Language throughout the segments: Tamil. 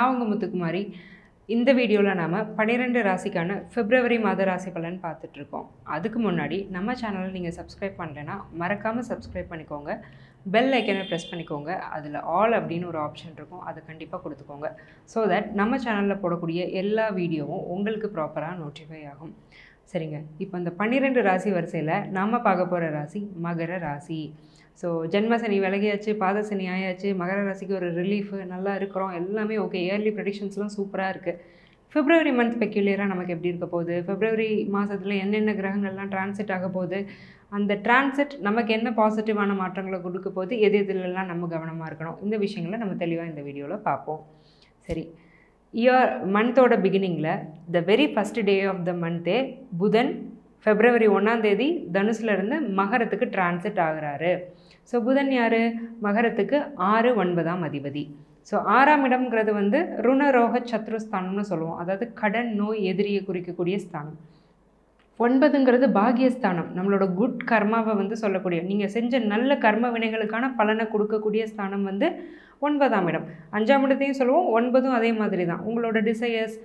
நான் உங்கள் முத்துக்குமாரி. இந்த வீடியோவில் நாம் 12 ராசிக்கான பிப்ரவரி மாத ராசி பலன் பார்த்துட்ருக்கோம். அதுக்கு முன்னாடி நம்ம சேனலை நீங்கள் சப்ஸ்கிரைப் பண்ணலைன்னா மறக்காமல் சப்ஸ்கிரைப் பண்ணிக்கோங்க. பெல் ஐக்கனை ப்ரெஸ் பண்ணிக்கோங்க. அதில் ஆல் அப்படின்னு ஒரு ஆப்ஷன் இருக்கும், அதை கண்டிப்பாக கொடுத்துக்கோங்க. ஸோ தட் நம்ம சேனலில் போடக்கூடிய எல்லா வீடியோவும் உங்களுக்கு ப்ராப்பராக நோட்டிஃபை ஆகும். சரிங்க, இப்போ இந்த 12 ராசி வரிசையில் நாம் பார்க்க போகிற ராசி மகர ராசி. ஸோ ஜென்ம சனி விலகியாச்சு, பாத சனி ஆயாச்சு, மகர ராசிக்கு ஒரு ரிலீஃபு, நல்லா இருக்கிறோம், எல்லாமே ஓகே. இயர்லி ப்ரெடிக்ஷன்ஸ்லாம் சூப்பராக இருக்குது. பிப்ரவரி மந்த் பெக்யூலியராக நமக்கு எப்படி இருக்க போகுது, பிப்ரவரி மாதத்தில் என்னென்ன கிரகங்கள்லாம் டிரான்சிட் ஆக போகுது, அந்த டிரான்சிட் நமக்கு என்ன பாசிட்டிவான மாற்றங்களை கொடுக்க போகுது, எது எதுலெல்லாம் நம்ம கவனமாக இருக்கணும், இந்த விஷயங்களை நம்ம தெளிவாக இந்த வீடியோவில் பார்ப்போம். சரி, மந்தோட பிகினிங்கில் the very first day of the மந்த்தே புதன் பிப்ரவரி 1ஆம் தேதி தனுசுலேருந்து மகரத்துக்கு டிரான்சிட் ஆகிறாரு. ஸோ புதன் யார்? மகரத்துக்கு 6, 9ஆம் அதிபதி. ஸோ 6ஆம் இடம்ங்கிறது வந்து ருணரோக சத்ருஸ்தானம்னு சொல்லுவோம், அதாவது கடன், நோய், எதிரியை குறிக்கக்கூடிய ஸ்தானம். 9ங்கிறது பாகியஸ்தானம், நம்மளோட குட் கர்மாவை வந்து சொல்லக்கூடிய, நீங்கள் செஞ்ச நல்ல கர்ம வினைகளுக்கான பலனை கொடுக்கக்கூடிய ஸ்தானம் வந்து 9ஆம் இடம். 5ஆம் இடத்தையும் சொல்லுவோம், 9ம் அதே மாதிரி தான். உங்களோட டிசையர்ஸ்,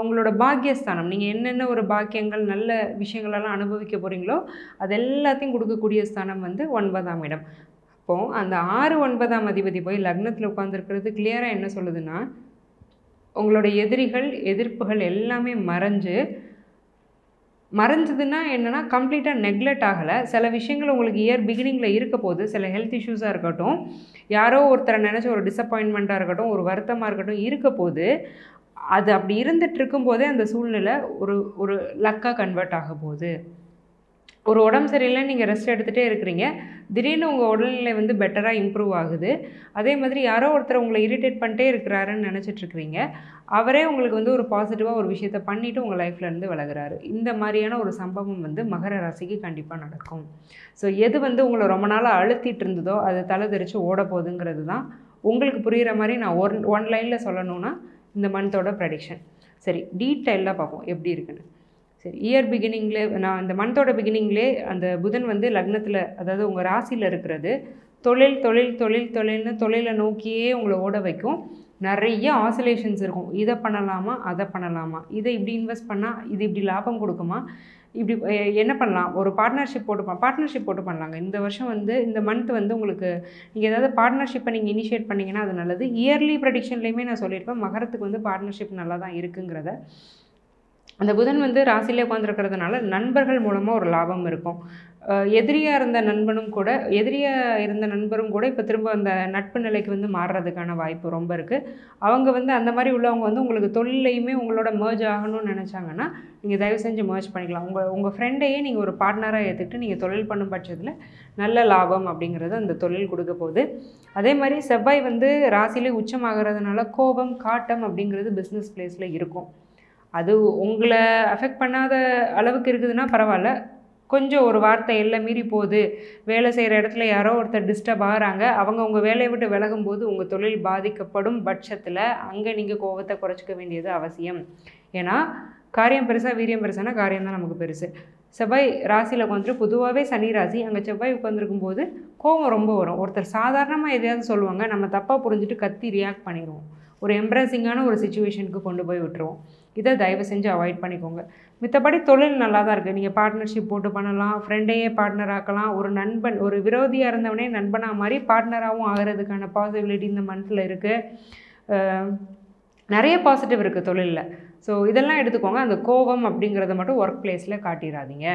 உங்களோட பாக்கியஸ்தானம், நீங்கள் என்னென்ன ஒரு பாக்கியங்கள் நல்ல விஷயங்களெல்லாம் அனுபவிக்க போகிறீங்களோ அது எல்லாத்தையும் கொடுக்கக்கூடிய ஸ்தானம் வந்து 9ஆம் இடம். அப்போது அந்த 6, 9ஆம் அதிபதி போய் லக்னத்தில் உட்காந்துருக்கிறது கிளியராக என்ன சொல்லுதுன்னா, உங்களோட எதிரிகள், எதிர்ப்புகள் எல்லாமே மறைஞ்சதுன்னா என்னென்னா கம்ப்ளீட்டாக நெக்லெக்ட் ஆகலை. சில விஷயங்கள் உங்களுக்கு இயர் பிகினிங்கில் இருக்க போது, சில ஹெல்த் இஷ்யூஸாக இருக்கட்டும், யாரோ ஒருத்தரை நினச்ச ஒரு டிசப்பாயின்மெண்ட்டாக இருக்கட்டும், ஒரு வருத்தமாக இருக்கட்டும், இருக்க போது அது அப்படி இருந்துட்டு இருக்கும்போதே அந்த சூழ்நிலை ஒரு லக்காக கன்வெர்ட் ஆக போகுது. ஒரு உடம்பு சரியில்லை, நீங்கள் ரெஸ்ட் எடுத்துகிட்டே இருக்கிறீங்க, திடீர்னு உங்கள் உடல்நிலை வந்து பெட்டராக இம்ப்ரூவ் ஆகுது. அதே மாதிரி யாரோ ஒருத்தர் உங்களை இரிட்டேட் பண்ணிட்டே இருக்கிறாருன்னு நினச்சிட்ருக்கிறீங்க, அவரே உங்களுக்கு வந்து ஒரு பாசிட்டிவாக ஒரு விஷயத்தை பண்ணிவிட்டு உங்கள் லைஃப்லேருந்து விலகுறாரு. இந்த மாதிரியான ஒரு சம்பவம் வந்து மகர ராசிக்கு கண்டிப்பாக நடக்கும். ஸோ எது வந்து உங்களை ரொம்ப நாளாக அழுத்திட்டு இருந்ததோ அது தலை தெரிச்சு ஓட போகுதுங்கிறது தான் உங்களுக்கு புரிகிற மாதிரி நான் ஒன் லைனில் சொல்லணுன்னா இந்த மந்தோட ப்ரெடிக்ஷன். சரி, டீட்டெயிலாக பார்ப்போம் எப்படி இருக்குன்னு. சரி, இயர் பிகினிங்லே நான் இந்த மந்தோட பிகினிங்லே அந்த புதன் வந்து லக்னத்தில், அதாவது உங்கள் ராசியில் இருக்கிறது தொழில் தொழில் தொழில் தொழில்னு தொழிலை நோக்கியே உங்களை ஓட வைக்கும். நிறைய ஆசிலேஷன்ஸ் இருக்கும். இதை பண்ணலாமா, அதை பண்ணலாமா, இதை இப்படி இன்வெஸ்ட் பண்ணால் இது இப்படி லாபம் கொடுக்குமா, இப்படி என்ன பண்ணலாம், ஒரு பார்ட்னர்ஷிப் போட்டு பண்ணலாங்க. இந்த வருஷம் வந்து இந்த மந்த் வந்து உங்களுக்கு நீங்கள் ஏதாவது பார்ட்னர்ஷிப்பை நீங்கள் இனிஷியேட் பண்ணிங்கன்னா அது நல்லது. இயர்லி ப்ரெடிக்ஷன்லேயுமே நான் சொல்லியிருப்பேன் மகரத்துக்கு வந்து பார்ட்னர்ஷிப் நல்லா தான் இருக்குங்கிறத. அந்த புதன் வந்து ராசியிலே உட்காந்துருக்கிறதுனால நண்பர்கள் மூலமாக ஒரு லாபம் இருக்கும். எதிரியாக இருந்த நண்பரும் கூட இப்போ திரும்ப அந்த நட்பு நிலைக்கு வந்து மாறுறதுக்கான வாய்ப்பு ரொம்ப இருக்குது. அவங்க வந்து அந்த மாதிரி உள்ளவங்க வந்து உங்களுக்கு தொழிலையுமே உங்களோட மர்ஜ் ஆகணும்னு நினச்சாங்கன்னா நீங்கள் தயவு செஞ்சு மர்ஜ் பண்ணிக்கலாம். உங்கள் ஃப்ரெண்டையே நீங்கள் ஒரு பார்ட்னராக ஏற்றுக்கிட்டு நீங்கள் தொழில் பண்ணும் பட்சத்தில் நல்ல லாபம் அப்படிங்கிறது அந்த தொழில் கொடுக்க போகுது. அதே மாதிரி செவ்வாய் வந்து ராசியிலே உச்சமாகிறதுனால கோபம், காட்டம் அப்படிங்கிறது பிஸ்னஸ் பிளேஸில் இருக்கும். அது உங்களை அஃபெக்ட் பண்ணாத அளவுக்கு இருக்குதுன்னா பரவாயில்ல. கொஞ்சம் ஒரு வார்த்தை எல்லாம் மீறி போகுது, வேலை செய்கிற இடத்துல யாரோ ஒருத்தர் டிஸ்டர்ப் ஆகிறாங்க, அவங்க உங்கள் வேலையை விட்டு விலகும்போது உங்கள் தொழில் பாதிக்கப்படும் பட்சத்தில் அங்கே நீங்கள் கோபத்தை குறைச்சிக்க வேண்டியது அவசியம். ஏன்னா காரியம் பெருசாக வீரியம் பெருசானா காரியம் தான் நமக்கு பெருசு. செவ்வாய் ராசியில் உட்காந்துட்டு, பொதுவாகவே சனி ராசி, அங்கே செவ்வாய் உட்காந்துருக்கும் போது கோபம் ரொம்ப வரும். ஒருத்தர் சாதாரணமாக எதையாவது சொல்லுவாங்க, நம்ம தப்பாக புரிஞ்சுட்டு கத்தி ரியாக்ட் பண்ணிடுவோம், ஒரு எம்ப்ரஸிங்கான ஒரு சிச்சுவேஷனுக்கு கொண்டு போய் விட்டுருவோம். இதை தயவு செஞ்சு அவாய்ட் பண்ணிக்கோங்க. மித்தபடி தொழில் நல்லா தான் இருக்குது. நீங்கள் பார்ட்னர்ஷிப் போட்டு பண்ணலாம், ஃப்ரெண்டையே பார்ட்னர் ஆக்கலாம், ஒரு விரோதியாக இருந்தவனே நண்பனாக மாதிரி பார்ட்னராகவும் ஆகிறதுக்கான பாசிபிலிட்டி இந்த மந்தில் இருக்குது. நிறைய பாசிட்டிவ் இருக்குது தொழிலில். ஸோ இதெல்லாம் எடுத்துக்கோங்க. அந்த கோபம் அப்படிங்கிறத மட்டும் ஒர்க் பிளேஸில் காட்டிடாதீங்க.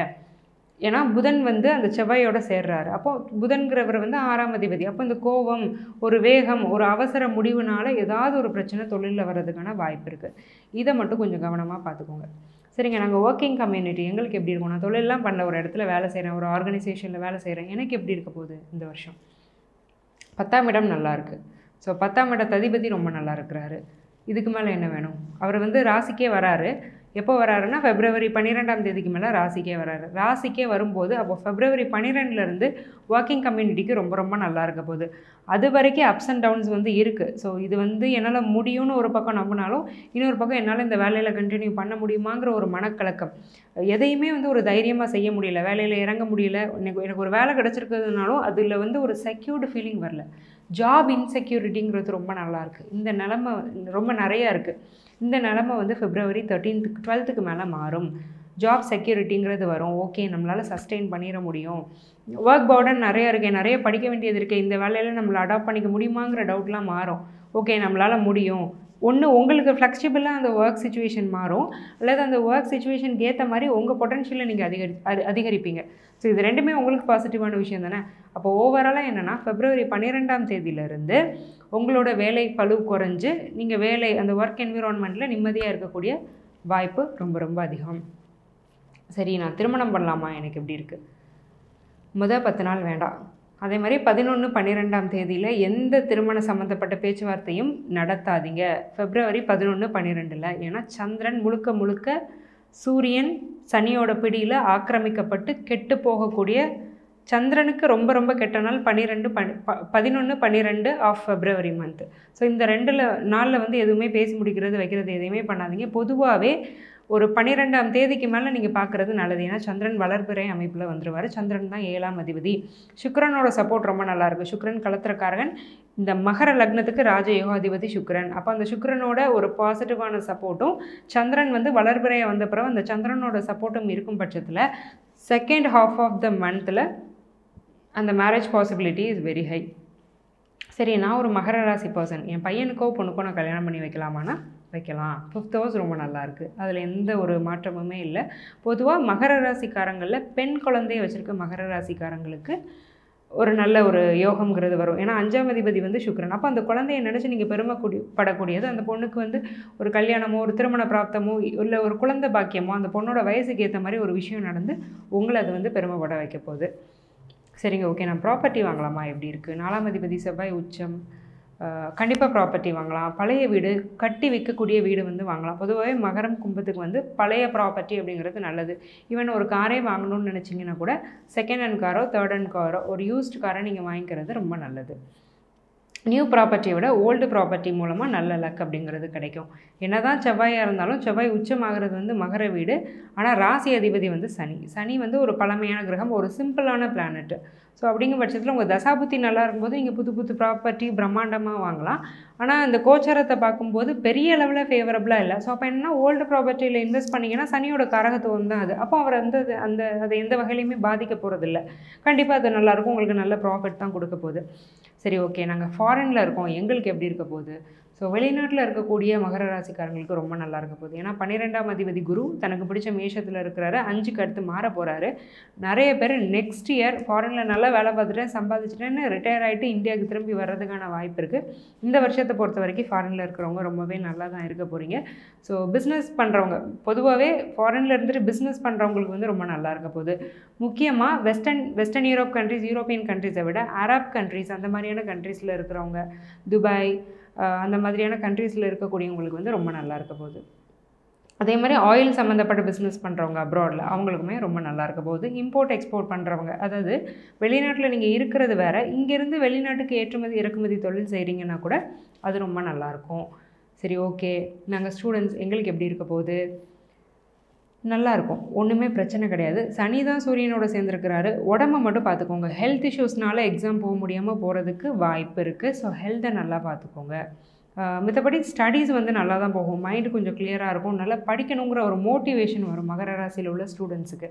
ஏன்னா புதன் வந்து அந்த செவ்வாயோட சேர்றாரு. அப்போது புதன்கிறவர் வந்து 6ஆம் அதிபதி. அப்போ இந்த கோபம், ஒரு வேகம், ஒரு அவசர முடிவுனால ஏதாவது ஒரு பிரச்சனை தொழிலில் வர்றதுக்கான வாய்ப்பு இருக்குது. இதை மட்டும் கொஞ்சம் கவனமாக பார்த்துக்கோங்க. சரிங்க, நாங்கள் ஒர்க்கிங் கம்யூனிட்டி, எங்களுக்கு எப்படி இருக்கும், நான் தொழிலெலாம் பண்ண ஒரு இடத்துல வேலை செய்கிறேன், ஒரு ஆர்கனைசேஷனில் வேலை செய்கிறேன், எனக்கு எப்படி இருக்க போகுது இந்த வருஷம்? 10ஆம் இடம் நல்லாயிருக்கு. ஸோ 10ஆம் இடத்து அதிபதி ரொம்ப நல்லா இருக்கிறாரு. இதுக்கு மேலே என்ன வேணும்? அவர் வந்து ராசிக்கே வராரு. எப்போ வராருன்னா பிப்ரவரி 12ஆம் தேதிக்கு மேலே ராசிக்கே வராரு. ராசிக்கே வரும்போது அப்போ பிப்ரவரி 12லேருந்து ஒர்க்கிங் கம்யூனிட்டிக்கு ரொம்ப ரொம்ப நல்லா இருக்க போகுது. அது வரைக்கும் அப்ஸ் அண்ட் டவுன்ஸ் வந்து இருக்குது. ஸோ இது வந்து என்னால் முடியும்னு ஒரு பக்கம் நம்பினாலும் இன்னொரு பக்கம் என்னால் இந்த வேலையில் கண்டினியூ பண்ண முடியுமாங்கிற ஒரு மனக்கலக்கம், எதையுமே வந்து ஒரு தைரியமாக செய்ய முடியல, வேலையில் இறங்க முடியல. எனக்கு ஒரு வேலை கிடச்சிருக்கிறதுனாலும் அதில் வந்து ஒரு செக்யூர்டு ஃபீலிங் வரல. ஜாப் இன்செக்யூரிட்டிங்கிறது ரொம்ப நல்லாயிருக்கு. இந்த நிலமை ரொம்ப நிறையா இருக்குது. இந்த நிலமை வந்து February 13th 12th மேலே மாறும். ஜாப் செக்யூரிட்டிங்கிறது வரும். ஓகே, நம்மளால் சஸ்டெயின் பண்ணிட முடியும். ஒர்க் பர்டன் நிறையா இருக்குது, நிறைய படிக்க வேண்டியது இருக்குது, இந்த வேலையில் நம்மளை அடாப்ட் பண்ணிக்க முடியுமாங்கிற டவுட்லாம் மாறும். ஓகே, நம்மளால் முடியும். ஒன்று உங்களுக்கு ஃப்ளெக்சிபிளாக அந்த ஒர்க் சுச்சுவேஷன் மாறும், அல்லது அந்த ஒர்க் சுச்சுவேஷனுக்கு ஏற்ற மாதிரி உங்கள் பொட்டன்ஷியலை நீங்கள் அதிகரிப்பீங்க. ஸோ இது ரெண்டுமே உங்களுக்கு பாசிட்டிவான விஷயம் தானே. அப்போ ஓவராலாக என்னென்னா February 12ஆம் தேதியிலேருந்து உங்களோட வேலை பளு குறைஞ்சு நீங்கள் வேலை அந்த ஒர்க் என்விரான்மெண்ட்டில் நிம்மதியாக இருக்கக்கூடிய வாய்ப்பு ரொம்ப ரொம்ப அதிகம். சரி, நான் திருமணம் பண்ணலாமா, எனக்கு எப்படி இருக்குது? முதல் 10 நாள் வேண்டாம். அதே மாதிரி 11-12ஆம் தேதியில் எந்த திருமண சம்மந்தப்பட்ட பேச்சுவார்த்தையும் நடத்தாதீங்க February 11-12. ஏன்னா சந்திரன் முழுக்க முழுக்க சூரியன் சனியோட பிடியில் ஆக்கிரமிக்கப்பட்டு கெட்டு போகக்கூடிய, சந்திரனுக்கு ரொம்ப ரொம்ப கெட்ட நாள் 11-12 ஆஃப் February மந்த். ஸோ இந்த 2 நாளில் வந்து எதுவுமே பேசி முடிக்கிறது வைக்கிறது எதுவுமே பண்ணாதீங்க. பொதுவாகவே ஒரு 12ஆம் தேதிக்கு மேலே நீங்கள் பார்க்குறது நல்லது. ஏன்னா சந்திரன் வளர்பிறை அமைப்பில் வந்துடுவார். சந்திரன் தான் 7ஆம் அதிபதி. சுக்கிரனோட சப்போர்ட் ரொம்ப நல்லாயிருக்கு. சுக்கிரன் களத்திரக்காரகன், இந்த மகர லக்னத்துக்கு ராஜயோகாதிபதி சுக்கிரன். அப்போ அந்த சுக்கிரனோட ஒரு பாசிட்டிவான சப்போர்ட்டும் சந்திரன் வந்து வளர்பிறையை வந்த பிறகு அந்த சந்திரனோட சப்போர்ட்டும் இருக்கும் பட்சத்தில் செகண்ட் ஹாஃப் ஆஃப் த மந்தில் அந்த marriage possibility is very high. சரி, நான் ஒரு மகர ராசி பர்சன், என் பையனுக்கோ பொண்ணுக்கோ நான் கல்யாணம் பண்ணி வைக்கலாமான்னா வைக்கலாம். 5th house ரொம்ப நல்லாயிருக்கு, அதில் எந்த ஒரு மாற்றமுமே இல்லை. பொதுவாக மகர ராசிக்காரங்களில் பெண் குழந்தையை வச்சுருக்க மகர ராசிக்காரங்களுக்கு ஒரு நல்ல ஒரு யோகம்ங்கிறது வரும். ஏன்னா 5ஆம் அதிபதி வந்து சுக்கிரன். அப்போ அந்த குழந்தையை நினச்சி நீங்கள் பெருமைப்படக்கூடியது, அந்த பொண்ணுக்கு வந்து ஒரு கல்யாணமோ ஒரு திருமண பிராப்தமோ இல்லை ஒரு குழந்தை பாக்கியமோ அந்த பொண்ணோட வயசுக்கு ஏற்ற மாதிரி ஒரு விஷயம் நடந்து உங்களை அது வந்து பெருமைப்பட வைக்க போகுது. சரிங்க, ஓகே, நான் ப்ராப்பர்ட்டி வாங்கலாமா, எப்படி இருக்குது? 4ஆம் அதிபதி செவ்வாய் உச்சம். கண்டிப்பாக ப்ராப்பர்ட்டி வாங்கலாம். பழைய வீடு, கட்டி விற்கக்கூடிய வீடு வந்து வாங்கலாம். பொதுவாகவே மகரம் கும்பத்துக்கு வந்து பழைய ப்ராப்பர்ட்டி அப்படிங்கிறது நல்லது. ஈவன் ஒரு காரே வாங்கணும்னு நினச்சிங்கன்னா கூட செகண்ட் ஹேண்ட் காரோ தேர்ட் ஹேண்ட் காரோ ஒரு யூஸ்டு காரை நீங்கள் வாங்கிக்கிறது ரொம்ப நல்லது. நியூ ப்ராப்பர்ட்டியை விட ஓல்டு ப்ராப்பர்ட்டி மூலமாக நல்ல லக் அப்படிங்கிறது கிடைக்கும். என்ன தான் செவ்வாயாக இருந்தாலும் செவ்வாய் உச்சமாகிறது வந்து மகர வீடு. ஆனால் ராசி அதிபதி வந்து சனி. சனி வந்து ஒரு பழமையான கிரகம், ஒரு சிம்பிளான பிளானெட்டு. ஸோ அப்படிங்கிற பட்சத்தில் உங்கள் தசாபுத்தி நல்லா இருக்கும்போது நீங்கள் புது புது ப்ராப்பர்ட்டி பிரம்மாண்டமாக வாங்கலாம். ஆனால் அந்த கோச்சாரத்தை பார்க்கும்போது பெரிய அளவில் ஃபேவரபுளாக இல்லை. ஸோ அப்போ என்னன்னா ஓல்டு ப்ராப்பர்ட்டியில் இன்வெஸ்ட் பண்ணிங்கன்னா சனியோட காரகத்துவம் தான் அது. அப்போ அவர் வந்து அதை எந்த வகையிலையுமே பாதிக்க போகிறதில்ல. கண்டிப்பாக அது நல்லாயிருக்கும், உங்களுக்கு நல்ல ப்ராஃபிட் தான் கொடுக்க போகுது. சரி, ஓகே, நாங்கள் ஃபாரினில் இருக்கோம், எங்களுக்கு எப்படி இருக்க போகுது? ஸோ வெளிநாட்டில் இருக்கக்கூடிய மகர ராசிக்காரங்களுக்கு ரொம்ப நல்லா இருக்க போகுது. ஏன்னா 12ஆம் அதிபதி குரு தனக்கு பிடிச்ச மேஷத்தில் இருக்கிறாரு, 5க்கு அடுத்து மாற போகிறாரு. நிறைய பேர் நெக்ஸ்ட் இயர் ஃபாரினில் நல்லா வேலை பார்த்துட்டேன் சம்பாதிச்சிட்டேன்னு ரிட்டையர் ஆகிட்டு இந்தியாவுக்கு திரும்பி வர்றதுக்கான வாய்ப்பு இருக்குது. இந்த வருஷத்தை பொறுத்த வரைக்கும் ஃபாரினில் இருக்கிறவங்க ரொம்பவே நல்லா தான் இருக்க போகிறீங்க. ஸோ பிஸ்னஸ் பண்ணுறவங்க, பொதுவாகவே ஃபாரினில் இருந்துட்டு பிஸ்னஸ் பண்ணுறவங்களுக்கு வந்து ரொம்ப நல்லா இருக்க போகுது. முக்கியமாக வெஸ்டர்ன் யூரோப் கண்ட்ரிஸ், யூரோப்பியன் கண்ட்ரிஸை விட அரப் கண்ட்ரிஸ் அந்த மாதிரியான கண்ட்ரீஸில் இருக்கிறவங்க, துபாய் அந்த மாதிரியான கண்ட்ரீஸில் இருக்கக்கூடியவங்களுக்கு வந்து ரொம்ப நல்லா இருக்க போகுது. அதே மாதிரி ஆயில் சம்மந்தப்பட்ட பிஸ்னஸ் பண்ணுறவங்க அப்ராடில் அவங்களுக்குமே ரொம்ப நல்லா இருக்க போகுது. இம்போர்ட் எக்ஸ்போர்ட் பண்ணுறவங்க, அதாவது வெளிநாட்டில் நீங்கள் இருக்கிறது வேறு, இங்கேருந்து வெளிநாட்டுக்கு ஏற்றுமதி இறக்குமதி தொழில் செய்கிறீங்கன்னா கூட அது ரொம்ப நல்லாயிருக்கும். சரி, ஓகே, நாங்கள் ஸ்டூடெண்ட்ஸ், எங்களுக்கு எப்படி இருக்க போகுது? நல்லாயிருக்கும், ஒன்றுமே பிரச்சனை கிடையாது. சனி தான் சூரியனோட சேர்ந்துருக்கிறாரு. உடம்பை மட்டும் பார்த்துக்கோங்க. ஹெல்த் இஷ்யூஸ்னால எக்ஸாம் போக முடியாமல் போகிறதுக்கு வாய்ப்பு இருக்குது. ஸோ ஹெல்த்தை நல்லா பார்த்துக்கோங்க. மற்றபடி ஸ்டடீஸ் வந்து நல்லா தான் போகும். மைண்டு கொஞ்சம் கிளியராக இருக்கும். நல்லா படிக்கணுங்கிற ஒரு மோட்டிவேஷன் வரும் மகர ராசியில் உள்ள ஸ்டூடெண்ட்ஸுக்கு.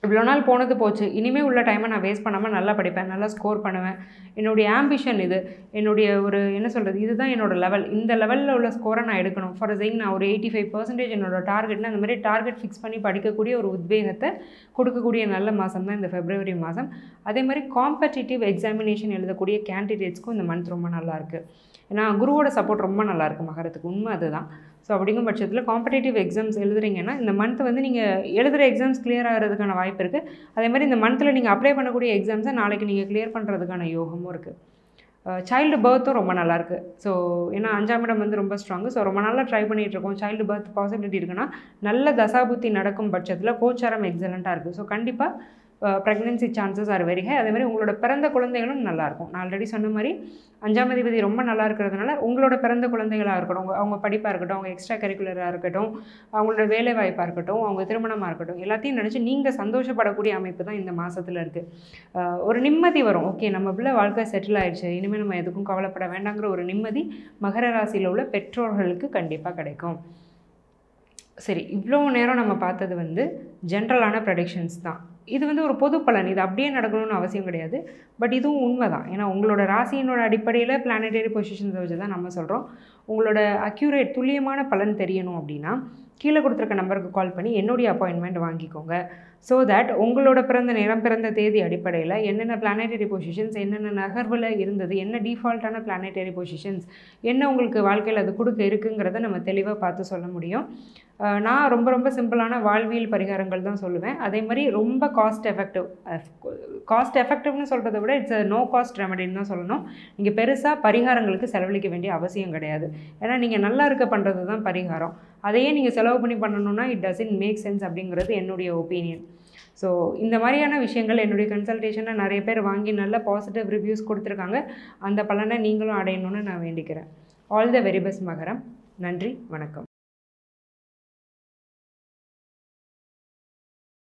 இவ்வளோ நாள் போனது போச்சு, இனிமேல் உள்ள டைமை நான் வேஸ்ட் பண்ணாமல் நல்லா படிப்பேன், நல்லா ஸ்கோர் பண்ணுவேன். என்னுடைய ஆம்பிஷன் இது, என்னுடைய ஒரு என்ன சொல்கிறது, இதுதான் என்னோடய லெவல். இந்த லெவலில் உள்ள ஸ்கோரை நான் எடுக்கணும். ஃபார் எக்ஸாம்பிள் நான் ஒரு 85% என்னோடய டார்கெட்னா அந்த மாதிரி டார்கெட் ஃபிக்ஸ் பண்ணி படிக்கக்கூடிய ஒரு உத்வேகத்தை கொடுக்கக்கூடிய நல்ல மாதம் தான் இந்த February மாதம். அதே மாதிரி காம்படிட்டிவ் எக்ஸாமினேஷன் எழுதக்கூடிய கேண்டிடேட்ஸ்க்கும் இந்த மந்த் ரொம்ப நல்லாயிருக்கு. ஏன்னா குருவோட சப்போர்ட் ரொம்ப நல்லாயிருக்கு மகரத்துக்கு, உண்மை அதுதான். ஸோ அப்படிங்கும் பட்சத்தில் காம்படிட்டிவ் எக்ஸாம்ஸ் எழுதுறீங்கன்னா இந்த மந்த் வந்து நீங்கள் எழுதுகிற எக்ஸாம்ஸ் கிளியர் ஆகிறதுக்கான வாய்ப்பு இருக்குது. அதே மாதிரி இந்த மந்தில் நீங்கள் அப்ளை பண்ணக்கூடிய எக்ஸாம்ஸை நாளைக்கு நீங்கள் கிளியர் பண்ணுறதுக்கான யோகமும் இருக்குது. சைல்டு பர்த்தும் ரொம்ப நல்லாயிருக்கு. ஸோ ஏன்னா 5ஆம் இடம் வந்து ரொம்ப ஸ்ட்ராங்கு. ஸோ ரொம்ப நாளாக ட்ரை பண்ணிகிட்ருக்கோம், சைல்டு பர்த் பாசிபிலிட்டி இருக்குன்னா நல்ல தசாபுத்தி நடக்கும் பட்சத்தில் கோச்சாரம் எக்ஸலண்ட்டாக இருக்குது. ஸோ கண்டிப்பாக pregnancy chances are very high. அதேமாதிரி உங்களோட பிறந்த குழந்தைகளும் நல்லாயிருக்கும். நான் ஆல்ரெடி சொன்ன மாதிரி 5ஆம் அதிபதி ரொம்ப நல்லா இருக்கிறதுனால உங்களோட பிறந்த குழந்தைகளாக இருக்கட்டும், அவங்க படிப்பாக இருக்கட்டும், அவங்க எக்ஸ்ட்ரா கரிக்குலராக இருக்கட்டும், அவங்களோட வேலை வாய்ப்பாக இருக்கட்டும், அவங்க திருமணமாக இருக்கட்டும், எல்லாத்தையும் நினச்சி நீங்கள் சந்தோஷப்படக்கூடிய அமைப்பு தான் இந்த மாதத்தில் இருக்குது. ஒரு நிம்மதி வரும். ஓகே, நம்ம பிள்ளை வாழ்க்கை செட்டில் ஆயிடுச்சு, இனிமேல் நம்ம எதுக்கும் கவலைப்பட வேண்டாங்கிற ஒரு நிம்மதி மகர ராசியில் உள்ள பெற்றோர்களுக்கு கண்டிப்பாக கிடைக்கும். சரி, இவ்வளோ நேரம் நம்ம பார்த்தது வந்து ஜென்ரலான ப்ரெடிக்ஷன்ஸ் தான். இது வந்து ஒரு பொது பலன். இது அப்படியே நடக்கணும்னு அவசியம் கிடையாது. பட் இதுவும் உண்மை தான். ஏன்னா உங்களோட ராசியினோட அடிப்படையில் பிளானட்டரி பொசிஷன்ஸை வச்சு தான் நம்ம சொல்கிறோம். உங்களோட அக்யூரேட் துல்லியமான பலன் தெரியணும் அப்படின்னா கீழே கொடுத்துருக்க நம்பருக்கு கால் பண்ணி என்னுடைய அப்பாயின்மெண்ட் வாங்கிக்கோங்க. ஸோ தட் உங்களோட பிறந்த நேரம், பிறந்த தேதி அடிப்படையில் என்னென்ன பிளானட்டரி பொசிஷன்ஸ், என்னென்ன நகர்வில் இருந்தது, என்ன டிஃபால்ட்டான பிளானட்டரி பொசிஷன்ஸ், என்ன உங்களுக்கு வாழ்க்கையில் அது கொடுக்க இருக்குங்கிறத நம்ம தெளிவாக பார்த்து சொல்ல முடியும். நான் ரொம்ப ரொம்ப சிம்பிளான வாழ்வியல் பரிகாரங்கள் தான் சொல்லுவேன். அதே மாதிரி ரொம்ப காஸ்ட் எஃபெக்டிவ்னு சொல்கிறத விட இட்ஸ் நோ காஸ்ட் ரெமடின்னு தான் சொல்லணும். நீங்கள் பெருசாக பரிகாரங்களுக்கு செலவழிக்க வேண்டிய அவசியம் கிடையாது. ஏன்னா நீங்கள் நல்லா இருக்க பண்ணுறது தான் பரிகாரம். அதையே நீங்கள் செலவு பண்ணி பண்ணணுன்னா இட் டசன்ட் மேக் சென்ஸ் அப்படிங்கிறது என்னுடைய ஒப்பீனியன். ஸோ இந்த மாதிரியான விஷயங்கள் என்னுடைய கன்சல்டேஷனை நிறைய பேர் வாங்கி நல்ல பாசிட்டிவ் ரிவ்யூஸ் கொடுத்துருக்காங்க. அந்த பலனை நீங்களும் அடையணும்னு நான் வேண்டிக்கிறேன். ஆல் த வெரி பெஸ்ட் மகரம். நன்றி, வணக்கம்.